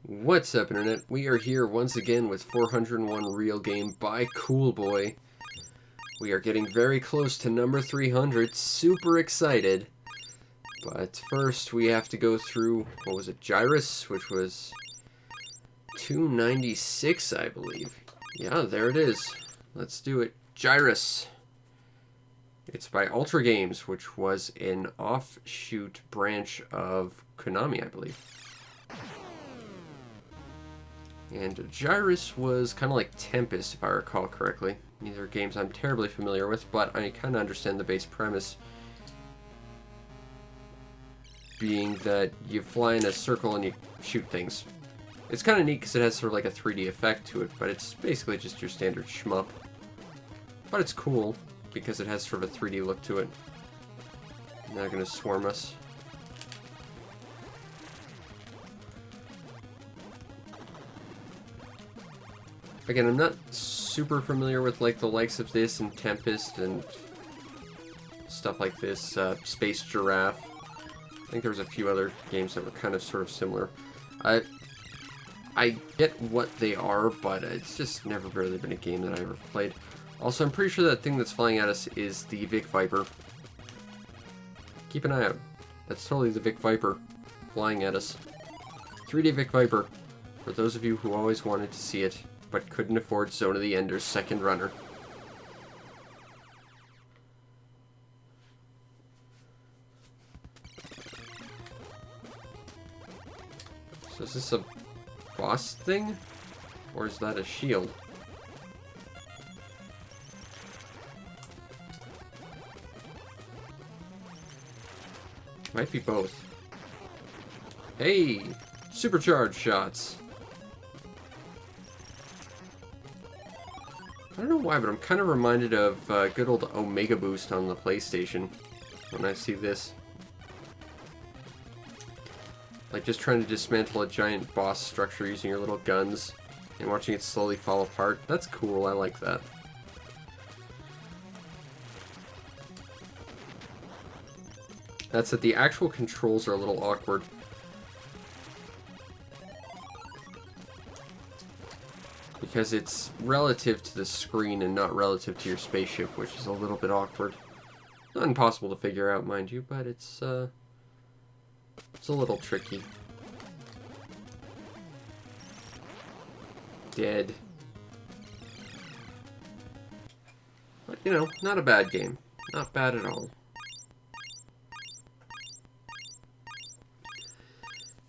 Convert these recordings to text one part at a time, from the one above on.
What's up, Internet? We are here once again with 401 Real Game by CoolBoy. We are getting very close to number 300. Super excited. But first, we have to go through, what was it, Giraffe, which was 296, I believe. Yeah, there it is. Let's do it. Giraffe. It's by Ultra Games, which was an offshoot branch of Konami, I believe. And Giraffe was kind of like Tempest, if I recall correctly. These are games I'm terribly familiar with, but I kind of understand the base premise. Being that you fly in a circle and you shoot things. It's kind of neat because it has sort of like a 3D effect to it, but it's basically just your standard shmup. But it's cool because it has sort of a 3D look to it. They're going to swarm us. Again, I'm not super familiar with like the likes of this and Tempest and stuff like this. Space Giraffe. I think there was a few other games that were kind of sort of similar. I get what they are, but it's just never really been a game that I ever played. Also, I'm pretty sure that thing that's flying at us is the Vic Viper. Keep an eye out. That's totally the Vic Viper flying at us. 3D Vic Viper, for those of you who always wanted to see it, but couldn't afford Zone of the Ender's second runner. So is this a boss thing? Or is that a shield? Might be both. Hey! Supercharged shots! I don't know why, but I'm kind of reminded of good old Omega Boost on the PlayStation when I see this. Like just trying to dismantle a giant boss structure using your little guns and watching it slowly fall apart. That's cool, I like that. That's that the actual controls are a little awkward. Because it's relative to the screen and not relative to your spaceship, which is a little bit awkward. Not impossible to figure out, mind you, but it's a little tricky. Dead. But, you know, not a bad game. Not bad at all.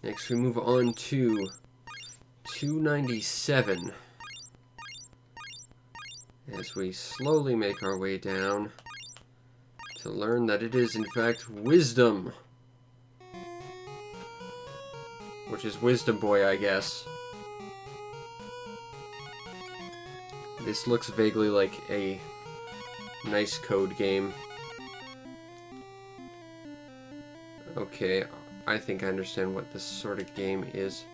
Next we move on to 297. As we slowly make our way down to learn that it is in fact Wisdom. Which is Wisdom Boy, I guess. This looks vaguely like a nice code game. Okay, I think I understand what this sort of game is.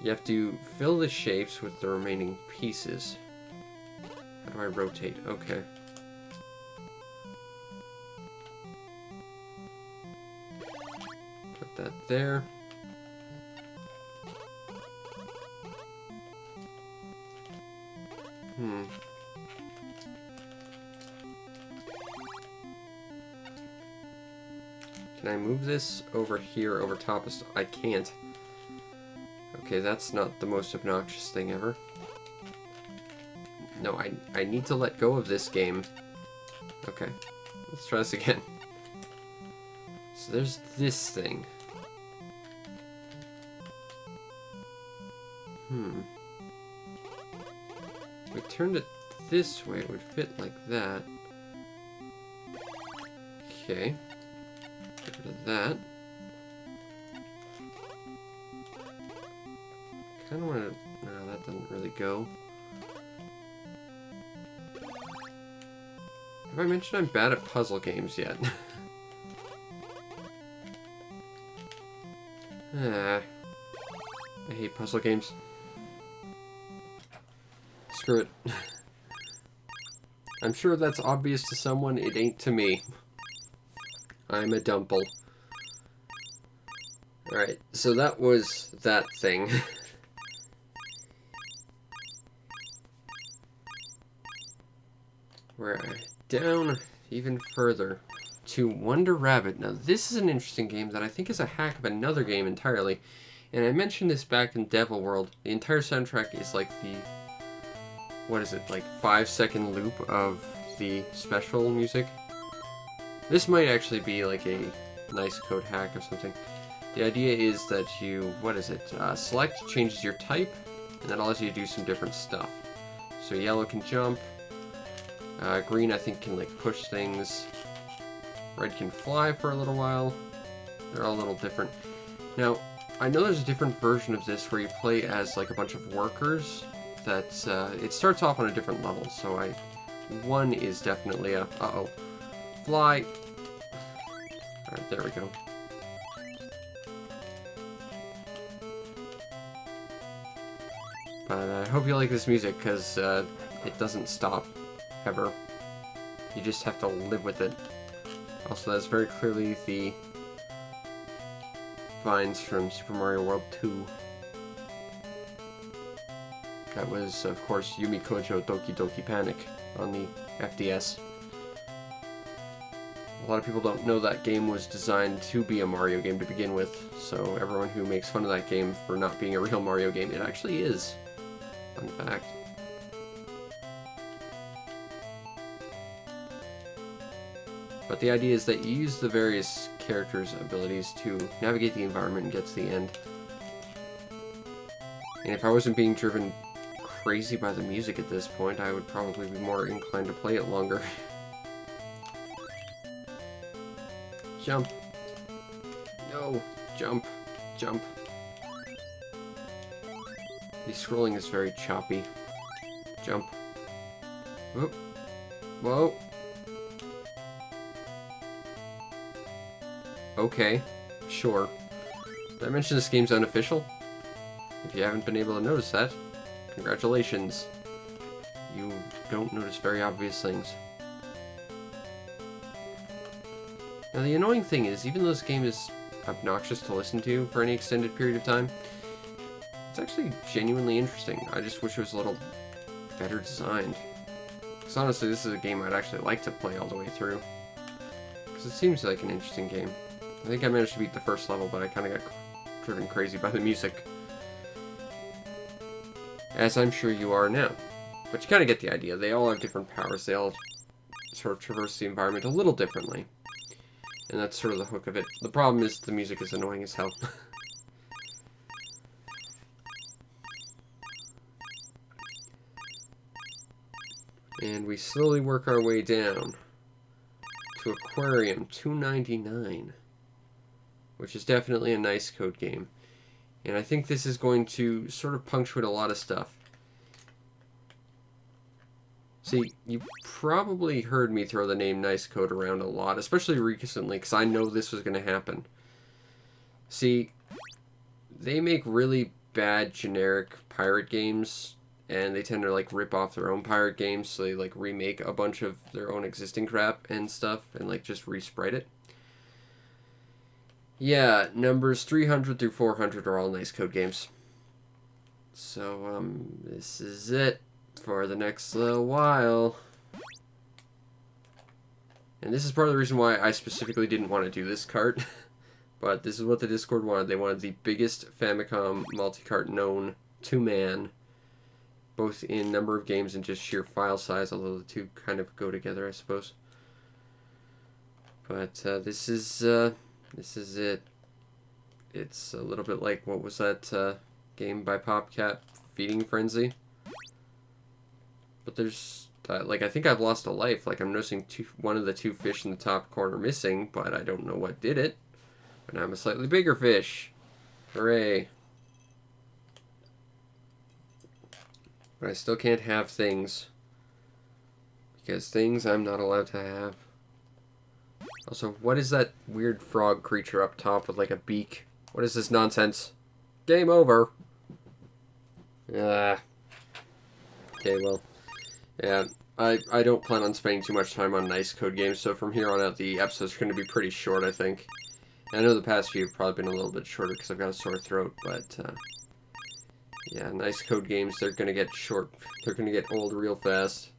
You have to fill the shapes with the remaining pieces. How do I rotate? Okay. Put that there. Can I move this over here, over top? I can't. Okay, that's not the most obnoxious thing ever. No, I need to let go of this game. Okay, let's try this again. So there's this thing. If we turned it this way, it would fit like that. Okay. Get rid of that. Kind of want to... No, that doesn't really go. Have I mentioned I'm bad at puzzle games yet? I hate puzzle games. Screw it. I'm sure that's obvious to someone, it ain't to me. I'm a dumple. Alright, so that was that thing. We're down even further to Wonder Rabbit. Now, this is an interesting game that I think is a hack of another game entirely. And I mentioned this back in Devil World. The entire soundtrack is like the, what is it, like 5-second loop of the special music. This might actually be like a nice code hack or something. The idea is that you, select changes your type, and that allows you to do some different stuff. So yellow can jump, green I think can like push things, red can fly for a little while. They're all a little different. Now, I know there's a different version of this where you play as like a bunch of workers that, it starts off on a different level, so one is definitely a, fly. Alright, there we go. But I hope you like this music, because it doesn't stop, ever. You just have to live with it. Also, that's very clearly the vines from Super Mario World 2. That was, of course, Yumi Kojo Doki Doki Panic on the FDS. A lot of people don't know that game was designed to be a Mario game to begin with, so everyone who makes fun of that game for not being a real Mario game, it actually is. Fun fact. But the idea is that you use the various characters' abilities to navigate the environment and get to the end. And if I wasn't being driven crazy by the music at this point, I would probably be more inclined to play it longer. Jump. No. Jump. Jump. The scrolling is very choppy. Jump. Whoop. Whoa. Okay. Sure. Did I mention this game's unofficial? If you haven't been able to notice that, congratulations. You don't notice very obvious things. Now the annoying thing is, even though this game is obnoxious to listen to for any extended period of time, it's actually genuinely interesting. I just wish it was a little better designed. Because honestly, this is a game I'd actually like to play all the way through. Because it seems like an interesting game. I think I managed to beat the first level, but I kind of got driven crazy by the music. As I'm sure you are now. But you kind of get the idea. They all have different powers. They all sort of traverse the environment a little differently. And that's sort of the hook of it. The problem is the music is annoying as hell. And we slowly work our way down to Aquarium 299, which is definitely a nice code game. And I think this is going to sort of punctuate a lot of stuff. See, you probably heard me throw the name Nice Code around a lot, especially recently, because I know this was going to happen. See, they make really bad generic pirate games, and they tend to like rip off their own pirate games, so they like remake a bunch of their own existing crap and stuff, and like just resprite it. Yeah, numbers 300 through 400 are all Nice Code games. So, this is it for the next little while. And this is part of the reason why I specifically didn't want to do this cart. But this is what the Discord wanted. They wanted the biggest Famicom multi-cart known to man, both in number of games and just sheer file size, although the two kind of go together, I suppose. But this is it. It's a little bit like, what was that game by PopCap, Feeding Frenzy? But there's, like, I think I've lost a life. Like, I'm noticing one of the two fish in the top corner missing, but I don't know what did it. But now I'm a slightly bigger fish. Hooray. But I still can't have things. Because things I'm not allowed to have. Also, what is that weird frog creature up top with, like, a beak? What is this nonsense? Game over. Okay, well. Yeah, I don't plan on spending too much time on Nice Code games, so from here on out the episodes are going to be pretty short, I think. I know the past few have probably been a little bit shorter because I've got a sore throat, but yeah, nice code games. They're going to get short. They're going to get old real fast.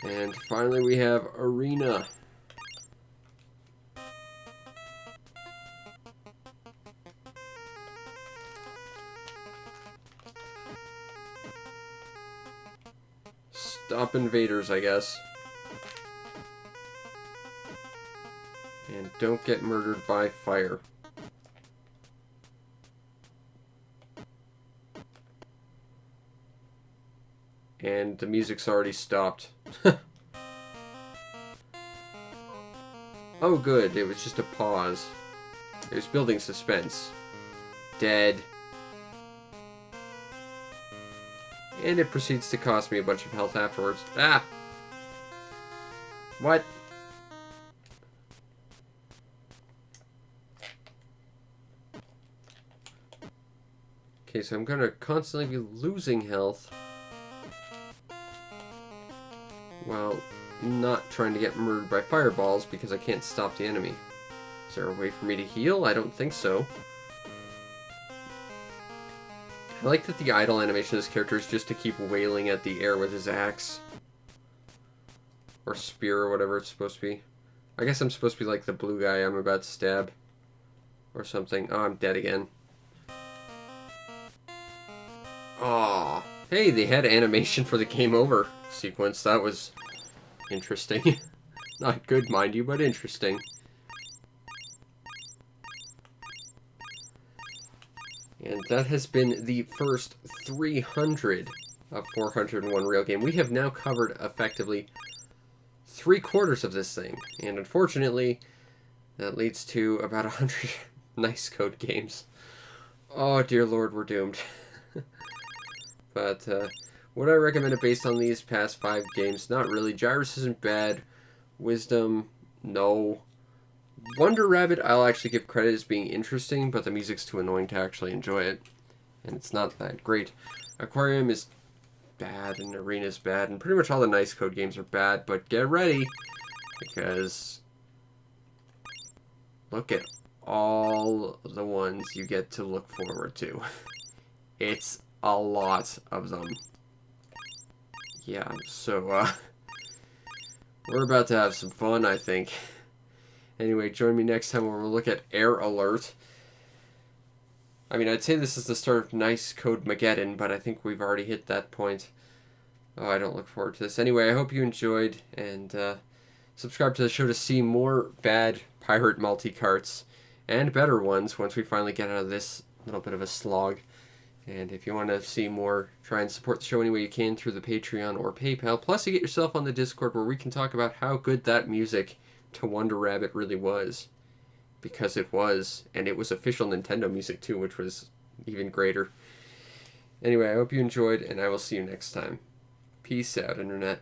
And finally we have Arena. Stop invaders, I guess. And don't get murdered by fire. And the music's already stopped. Oh good, it was just a pause. It was building suspense. Dead. And it proceeds to cost me a bunch of health afterwards. Ah! What? Okay, so I'm gonna constantly be losing health while not trying to get murdered by fireballs because I can't stop the enemy. Is there a way for me to heal? I don't think so. I like that the idle animation of this character is just to keep wailing at the air with his axe. Or spear or whatever it's supposed to be. I guess I'm supposed to be like the blue guy I'm about to stab. Or something. Oh, I'm dead again. Aw. Hey, they had animation for the game over sequence. That was interesting. Not good, mind you, but interesting. And that has been the first 300 of 401 Real Game. We have now covered effectively 3/4 of this thing. And unfortunately, that leads to about 100 nice code games. Oh, dear Lord, we're doomed. But, would I recommend it based on these past 5 games? Not really. Gyrus isn't bad. Wisdom, no. Wonder Rabbit, I'll actually give credit as being interesting, but the music's too annoying to actually enjoy it. And it's not that great. Aquarium is bad, and Arena's bad, and pretty much all the nice code games are bad, but get ready, because look at all the ones you get to look forward to. It's a lot of them. Yeah, so, we're about to have some fun, I think. Anyway, join me next time when we'll look at Air Alert. I mean, I'd say this is the start of Nice Code Mageddon, but I think we've already hit that point. Oh, I don't look forward to this. Anyway, I hope you enjoyed, and subscribe to the show to see more bad pirate multi-carts, and better ones once we finally get out of this little bit of a slog. And if you want to see more, try and support the show any way you can through the Patreon or PayPal. Plus, you get yourself on the Discord where we can talk about how good that music to Wonder Rabbit really was. Because it was. And it was official Nintendo music too, which was even greater. Anyway, I hope you enjoyed, and I will see you next time. Peace out, Internet.